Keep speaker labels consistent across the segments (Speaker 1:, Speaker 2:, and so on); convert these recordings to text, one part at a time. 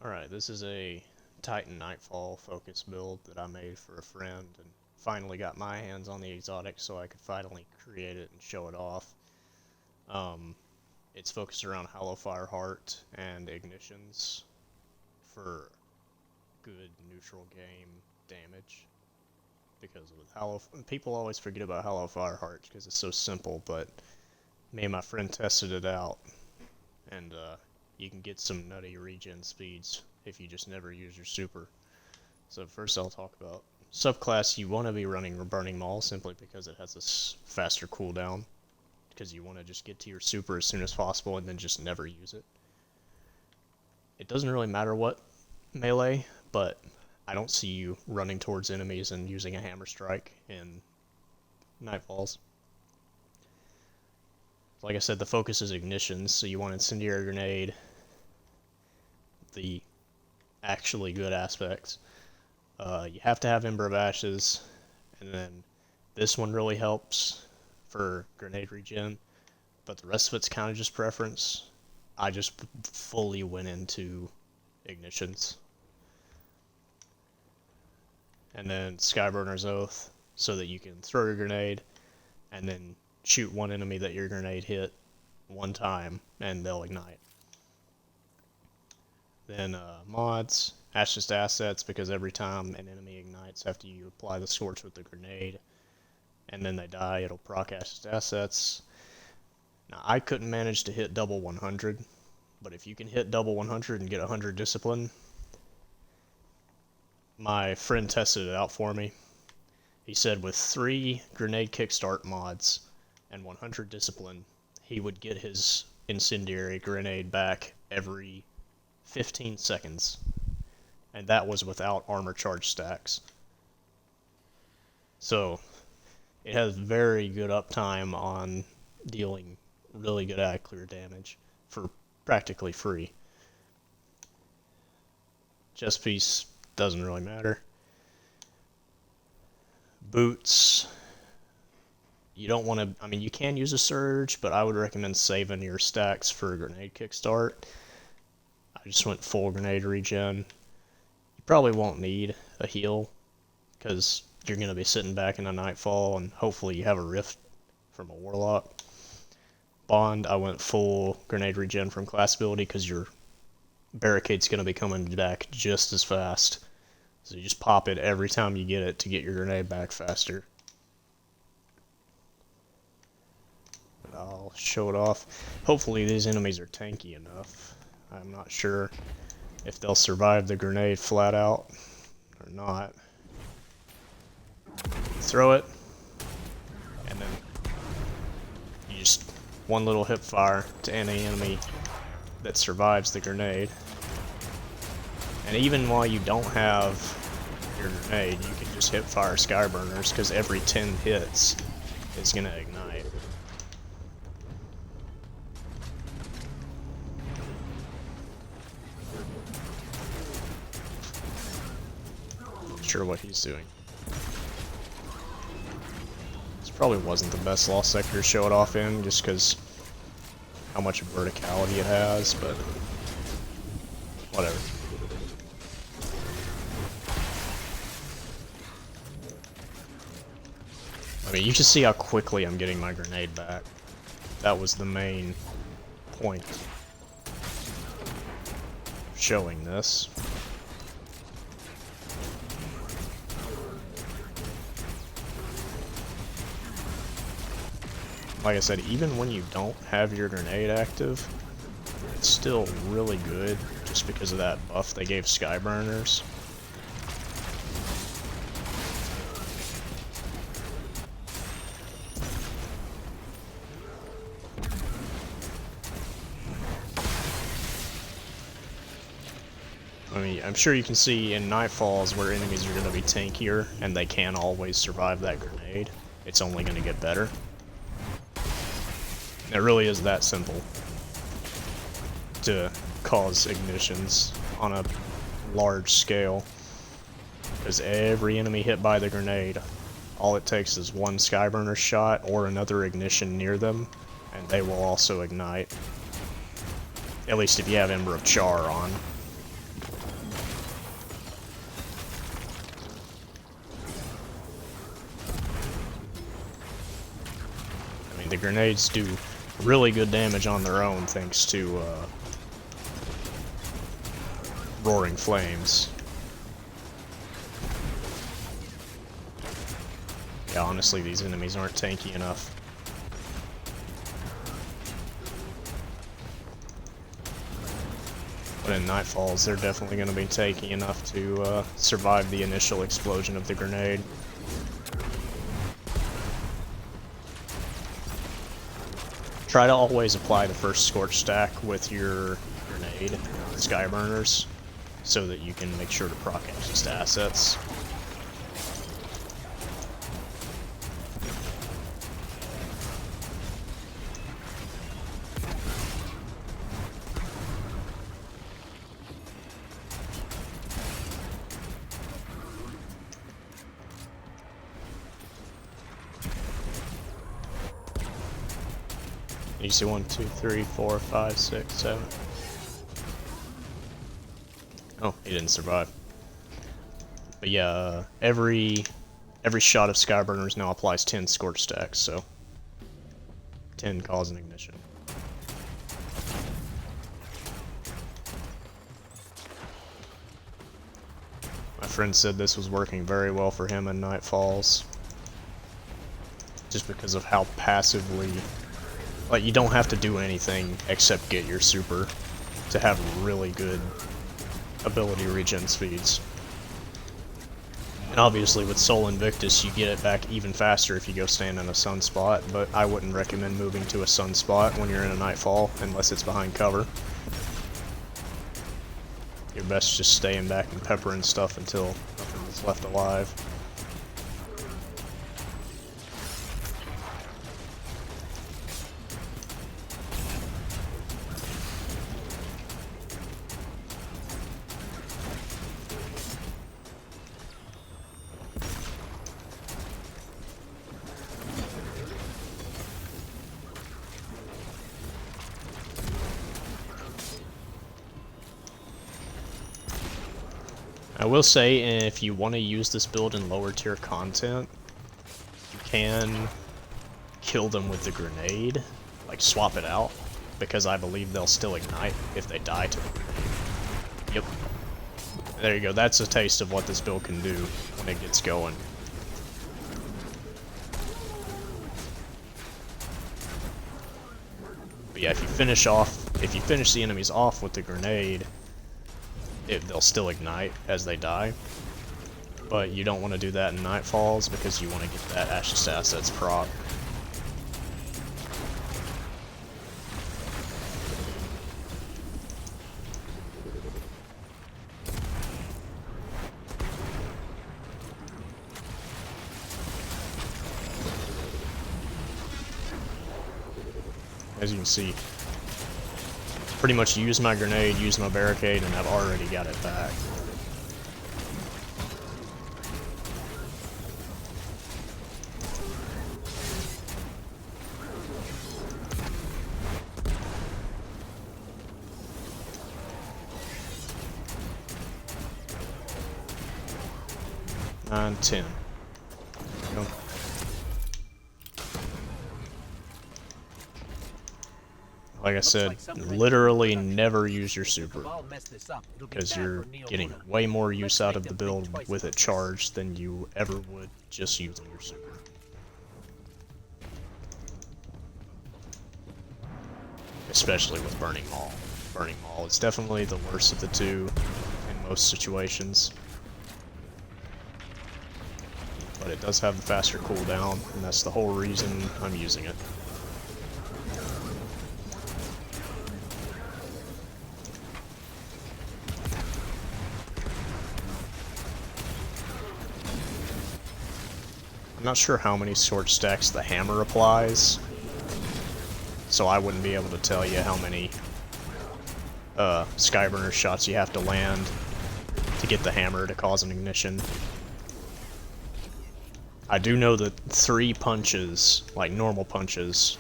Speaker 1: Alright, this is a Titan Nightfall focus build that I made for a friend and finally got my hands on the exotic so I could finally create it and show it off. Um, it's focused around Hollow Fire Heart and Ignitions for good neutral game damage. Because with people always forget about Hollow Fire Heart because it's so simple, but me and my friend tested it out and you can get some nutty regen speeds if you just never use your super. So first I'll talk about subclass. You want to be running Burning Maul simply because it has this faster cooldown, because you want to just get to your super as soon as possible and then just never use it. It doesn't really matter what melee, but I don't see you running towards enemies and using a hammer strike in Nightfalls. Like I said, the focus is ignitions, so you want incendiary grenade, the actually good aspects. You have to have Ember of Ashes, and then this one really helps for grenade regen, but the rest of it's kind of just preference. I just fully went into ignitions. And then Skyburner's Oath, so that you can throw your grenade, and then shoot one enemy that your grenade hit one time, and they'll ignite. Then mods, Ashes to Assets, because every time an enemy ignites after you apply the Scorch with the grenade, and then they die, it'll proc Ashes to Assets. Now, I couldn't manage to hit double 100, but if you can hit double 100 and get 100 Discipline, my friend tested it out for me. He said with 3 grenade kickstart mods and 100 Discipline, he would get his incendiary grenade back every 15 seconds. And that was without armor charge stacks. So, it has very good uptime on dealing really good clear damage for practically free. Chest piece doesn't really matter. Boots, you don't want to, I mean, you can use a surge, but I would recommend saving your stacks for a grenade kickstart. I just went full grenade regen. You probably won't need a heal, because you're going to be sitting back in a Nightfall, and hopefully you have a rift from a Warlock. Bond, I went full grenade regen from class ability, because your barricade's going to be coming back just as fast. So you just pop it every time you get it to get your grenade back faster. But I'll show it off. Hopefully these enemies are tanky enough. I'm not sure if they'll survive the grenade flat out or not. Throw it, and then you just one little hip fire to any enemy that survives the grenade. And even while you don't have your grenade, you can just hip fire Skyburners, because every 10 hits is going to ignite. Not sure what he's doing. This probably wasn't the best Lost Sector to show it off in, just because how much verticality it has, but whatever. I mean, you can see how quickly I'm getting my grenade back. That was the main point of showing this. Like I said, even when you don't have your grenade active, it's still really good just because of that buff they gave Skyburners. I mean, I'm sure you can see in Nightfalls where enemies are going to be tankier and they can't always survive that grenade. It's only going to get better. It really is that simple to cause ignitions on a large scale, because every enemy hit by the grenade, all it takes is one Skyburner shot or another ignition near them, and they will also ignite. At least if you have Ember of Char on. the grenades do really good damage on their own thanks to roaring flames. Yeah, honestly, these enemies aren't tanky enough. But in Nightfalls, they're definitely going to be tanky enough to survive the initial explosion of the grenade. Try to always apply the first scorch stack with your grenade, skyburners, so that you can make sure to proc just assets. You see 1, 2, 3, 4, 5, 6, 7. Oh, he didn't survive. But yeah, every shot of skyburners now applies 10 scorch stacks, so 10 cause an ignition. My friend said this was working very well for him in Nightfalls, just because of how passively, like, you don't have to do anything except get your super to have really good ability regen speeds. And obviously with Sol Invictus you get it back even faster if you go stand in a sunspot, but I wouldn't recommend moving to a sunspot when you're in a Nightfall unless it's behind cover. You're best just staying back and peppering stuff until nothing is left alive. I will say, if you want to use this build in lower tier content, you can kill them with the grenade, like swap it out, because I believe they'll still ignite if they die to the grenade. Yep. There you go, that's a taste of what this build can do when it gets going. But yeah, if you finish the enemies off with the grenade, they'll still ignite as they die, but you don't want to do that in Nightfalls because you want to get that Ashes to Assets proc. As you can see, pretty much use my grenade, use my barricade, and I've already got it back. Nine, 10. There we go. Like I said, literally never use your super, because you're getting way more use out of the build with it charged than you ever would just using your super. Especially with Burning Maul. Burning Maul is definitely the worst of the two in most situations. But it does have the faster cooldown, and that's the whole reason I'm using it. I'm not sure how many sword stacks the hammer applies, so I wouldn't be able to tell you how many Skyburner shots you have to land to get the hammer to cause an ignition. I do know that 3 punches, like normal punches,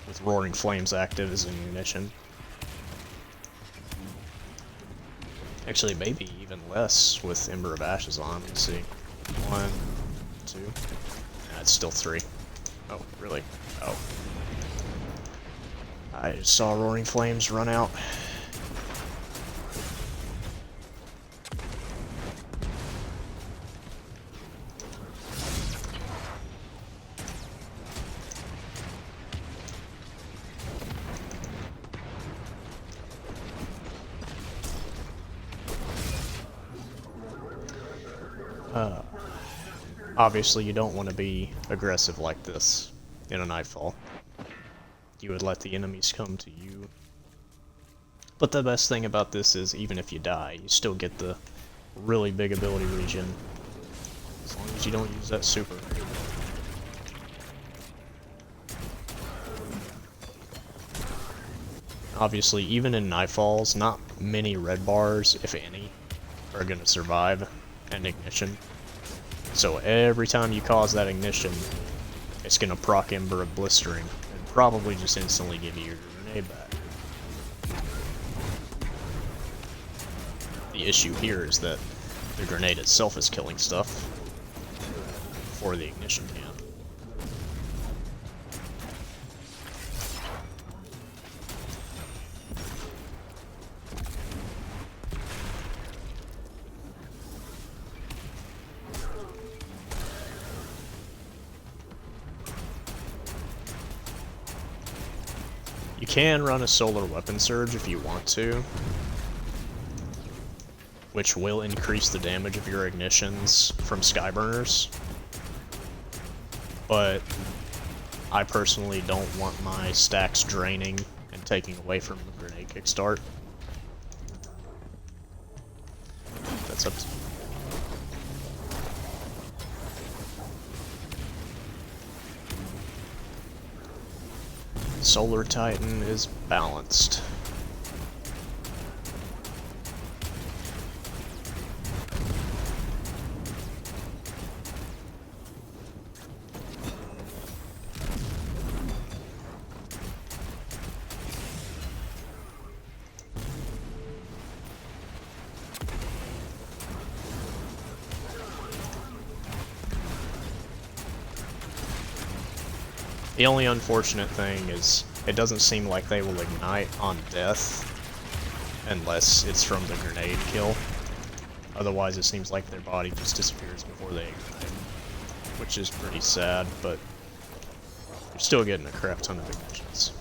Speaker 1: with Roaring Flames active is an ignition. Actually, maybe even less with Ember of Ashes on. Let's see. 1, 2. Nah, it's still 3. Oh, really? Oh. I just saw Roaring Flames run out. Obviously, you don't want to be aggressive like this in a Nightfall. You would let the enemies come to you. But the best thing about this is, even if you die, you still get the really big ability regen. As long as you don't use that super. Obviously, even in Nightfalls, not many red bars, if any, are going to survive an ignition. So every time you cause that ignition, it's going to proc Ember of Blistering, and probably just instantly give you your grenade back. The issue here is that the grenade itself is killing stuff before the ignition can. You can run a solar weapon surge if you want to, which will increase the damage of your ignitions from skyburners, but I personally don't want my stacks draining and taking away from the grenade kickstart. That's up to you. Solar Titan is balanced. The only unfortunate thing is it doesn't seem like they will ignite on death unless it's from the grenade kill. Otherwise it seems like their body just disappears before they ignite, which is pretty sad, but you're still getting a crap ton of ignitions.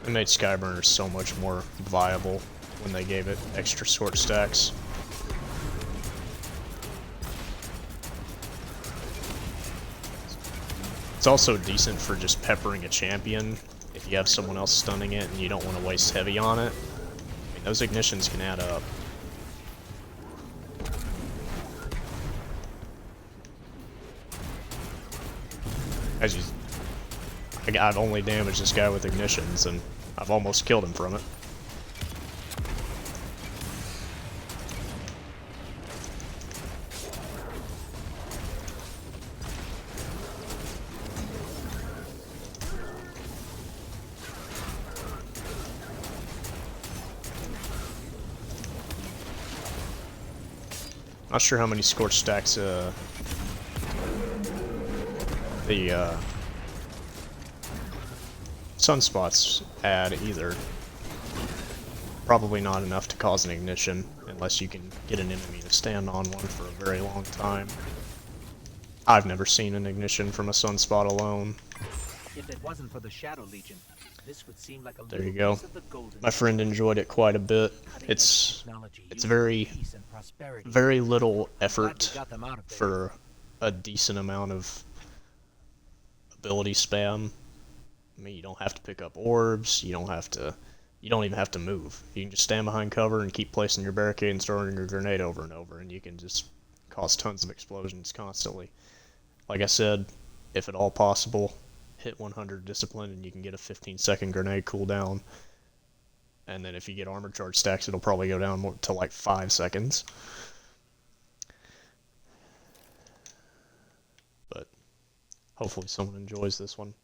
Speaker 1: It made Skyburners so much more viable when they gave it extra sword stacks. It's also decent for just peppering a champion if you have someone else stunning it and you don't want to waste heavy on it. I mean, those ignitions can add up. As you, I've only damaged this guy with ignitions, and I've almost killed him from it. Not sure how many scorch stacks the sunspots add either. Probably not enough to cause an ignition unless you can get an enemy to stand on one for a very long time. I've never seen an ignition from a sunspot alone.
Speaker 2: If it wasn't for the Shadow Legion, this would seem like a
Speaker 1: there you go. My friend enjoyed it quite a bit. It's very little effort for a decent amount of ability spam. I mean, you don't have to pick up orbs, you don't even have to move. You can just stand behind cover and keep placing your barricade and throwing your grenade over and over, and you can just cause tons of explosions constantly. Like I said, if at all possible, hit 100 discipline and you can get a 15-second grenade cooldown. And then if you get armor charge stacks, it'll probably go down more to like 5 seconds. But hopefully someone enjoys this one.